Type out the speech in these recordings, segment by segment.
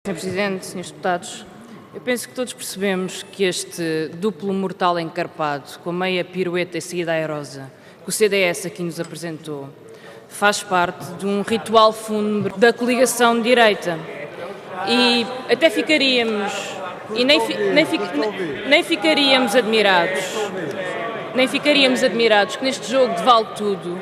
Sr. Presidente, Srs. Deputados, eu penso que todos percebemos que este duplo mortal encarpado, com meia pirueta e saída airosa, que o CDS aqui nos apresentou, faz parte de um ritual fúnebre da coligação de direita. E até ficaríamos, e nem ficaríamos admirados que neste jogo de vale tudo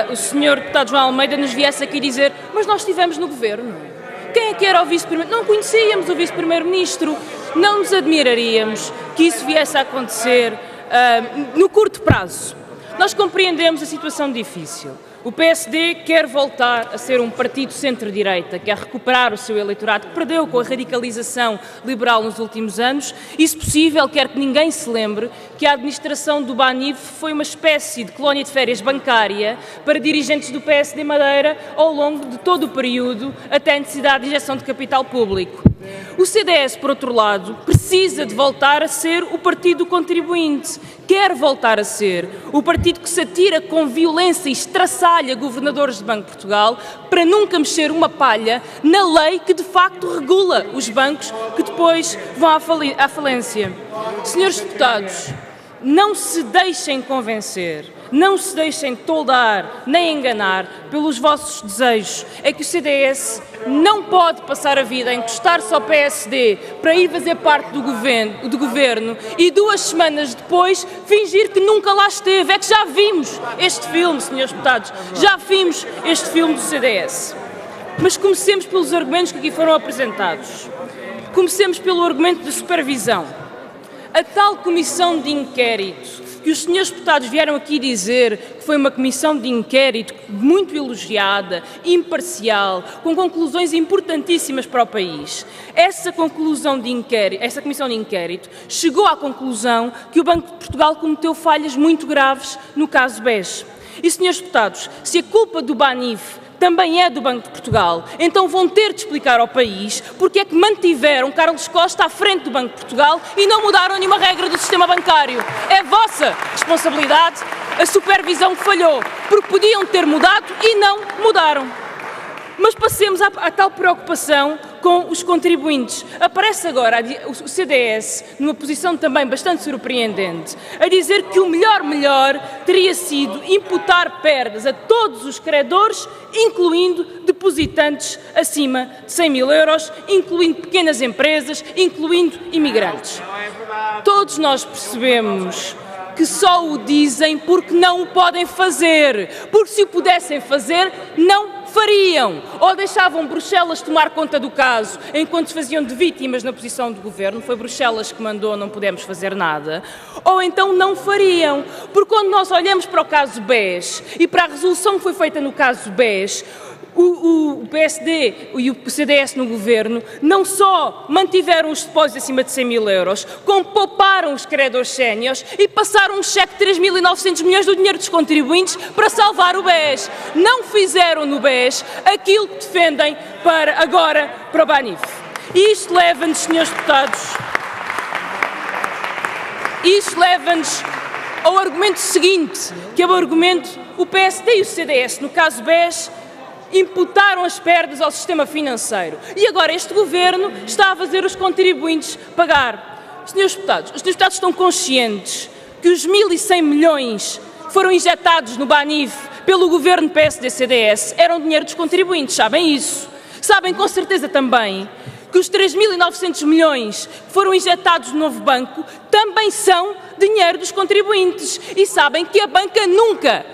o Sr. Deputado João Almeida nos viesse aqui dizer: mas nós estivemos no governo. Quem é que era o vice-primeiro? Não conhecíamos o vice-primeiro-ministro. Não nos admiraríamos que isso viesse a acontecer no curto prazo. Nós compreendemos a situação difícil. O PSD quer voltar a ser um partido centro-direita, quer recuperar o seu eleitorado que perdeu com a radicalização liberal nos últimos anos e, se possível, quer que ninguém se lembre que a administração do Banif foi uma espécie de colónia de férias bancária para dirigentes do PSD Madeira ao longo de todo o período até a necessidade de injeção de capital público. O CDS, por outro lado, precisa de voltar a ser o partido contribuinte, quer voltar a ser o partido que se atira com violência e estraçalha governadores de Banco de Portugal para nunca mexer uma palha na lei que de facto regula os bancos que depois vão à falência. Senhores deputados, não se deixem convencer, não se deixem toldar nem enganar pelos vossos desejos. É que o CDS não pode passar a vida a encostar-se ao PSD para ir fazer parte do governo e 2 semanas depois fingir que nunca lá esteve. É que já vimos este filme, senhores deputados, já vimos este filme do CDS. Mas comecemos pelos argumentos que aqui foram apresentados. Comecemos pelo argumento da supervisão. A tal comissão de inquérito que os senhores deputados vieram aqui dizer que foi uma comissão de inquérito muito elogiada, imparcial, com conclusões importantíssimas para o país. Essa comissão de inquérito chegou à conclusão que o Banco de Portugal cometeu falhas muito graves no caso BES. E, senhores deputados, se a culpa do Banif também é do Banco de Portugal, então vão ter de explicar ao país porque é que mantiveram Carlos Costa à frente do Banco de Portugal e não mudaram nenhuma regra do sistema bancário. É vossa responsabilidade, a supervisão falhou, porque podiam ter mudado e não mudaram. Mas passemos à tal preocupação com os contribuintes. Aparece agora o CDS, numa posição também bastante surpreendente, a dizer que o melhor teria sido imputar perdas a todos os credores, incluindo depositantes acima de 100 mil euros, incluindo pequenas empresas, incluindo imigrantes. Todos nós percebemos que só o dizem porque não o podem fazer, porque se o pudessem fazer, não fariam, ou deixavam Bruxelas tomar conta do caso enquanto se faziam de vítimas na posição do governo, foi Bruxelas que mandou, não pudemos fazer nada, ou então não fariam, porque quando nós olhamos para o caso BES e para a resolução que foi feita no caso BES, o PSD e o CDS no governo não só mantiveram os depósitos acima de 100 mil euros, como pouparam os credores séniores e passaram um cheque de 3.900 milhões do dinheiro dos contribuintes para salvar o BES. Não fizeram no BES aquilo que defendem agora para o Banif. E isto leva-nos, senhores deputados, ao argumento seguinte, que é o argumento: o PSD e o CDS, no caso BES, imputaram as perdas ao sistema financeiro. E agora este governo está a fazer os contribuintes pagar. Os senhores deputados estão conscientes que os 1.100 milhões que foram injetados no Banif pelo governo PSD-CDS eram dinheiro dos contribuintes, sabem isso. Sabem com certeza também que os 3.900 milhões que foram injetados no novo banco também são dinheiro dos contribuintes. E sabem que a banca nunca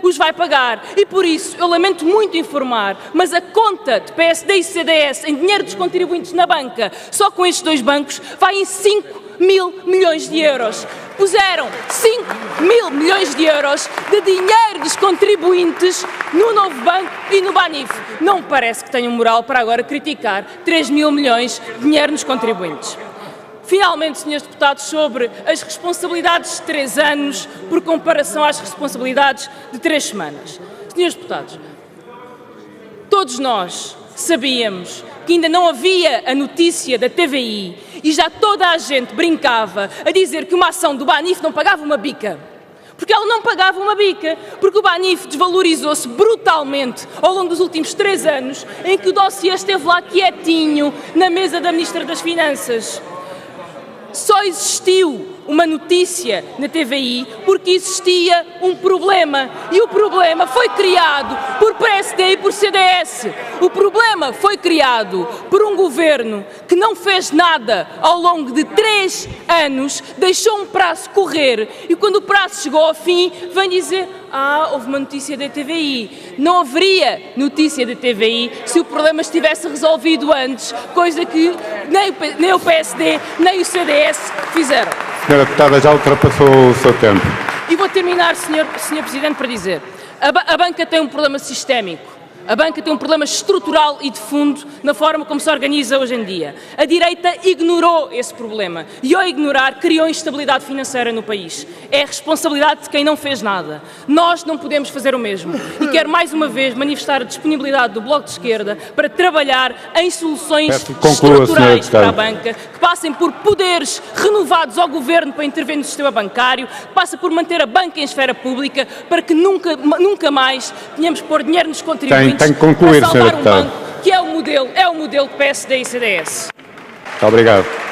os vai pagar. E por isso, eu lamento muito informar, mas a conta de PSD e CDS em dinheiro dos contribuintes na banca, só com estes 2 bancos, vai em 5.000 milhões de euros. Puseram 5.000 milhões de euros de dinheiro dos contribuintes no novo banco e no Banif. Não me parece que tenham moral para agora criticar 3.000 milhões de dinheiro nos contribuintes. Finalmente, senhores deputados, sobre as responsabilidades de 3 anos por comparação às responsabilidades de 3 semanas. Senhores deputados, todos nós sabíamos que ainda não havia a notícia da TVI e já toda a gente brincava a dizer que uma ação do Banif não pagava uma bica. Porque ela não pagava uma bica, porque o Banif desvalorizou-se brutalmente ao longo dos últimos 3 anos, em que o dossiê esteve lá quietinho na mesa da Ministra das Finanças. Só existiu uma notícia na TVI porque existia um problema, e o problema foi criado por PSD e por CDS. O problema foi criado por um governo que não fez nada ao longo de 3 anos, deixou um prazo correr, e quando o prazo chegou ao fim, vem dizer: houve uma notícia da TVI. Não haveria notícia da TVI se o problema estivesse resolvido antes, coisa que nem o PSD nem o CDS fizeram. Senhora Deputada, já ultrapassou o seu tempo. E vou terminar, Sr. Presidente, para dizer: a banca tem um problema sistémico. A banca tem um problema estrutural e de fundo na forma como se organiza hoje em dia. A direita ignorou esse problema e, ao ignorar, criou instabilidade financeira no país. É a responsabilidade de quem não fez nada. Nós não podemos fazer o mesmo. E quero mais uma vez manifestar a disponibilidade do Bloco de Esquerda para trabalhar em soluções estruturais para a banca, que passem por poderes renovados ao Governo para intervir no sistema bancário, que passa por manter a banca em esfera pública, para que nunca mais tenhamos que pôr dinheiro nos contribuintes Tem que concluir, para Sra. salvar um Deputada. banco que é o modelo PSD e CDS. Muito obrigado.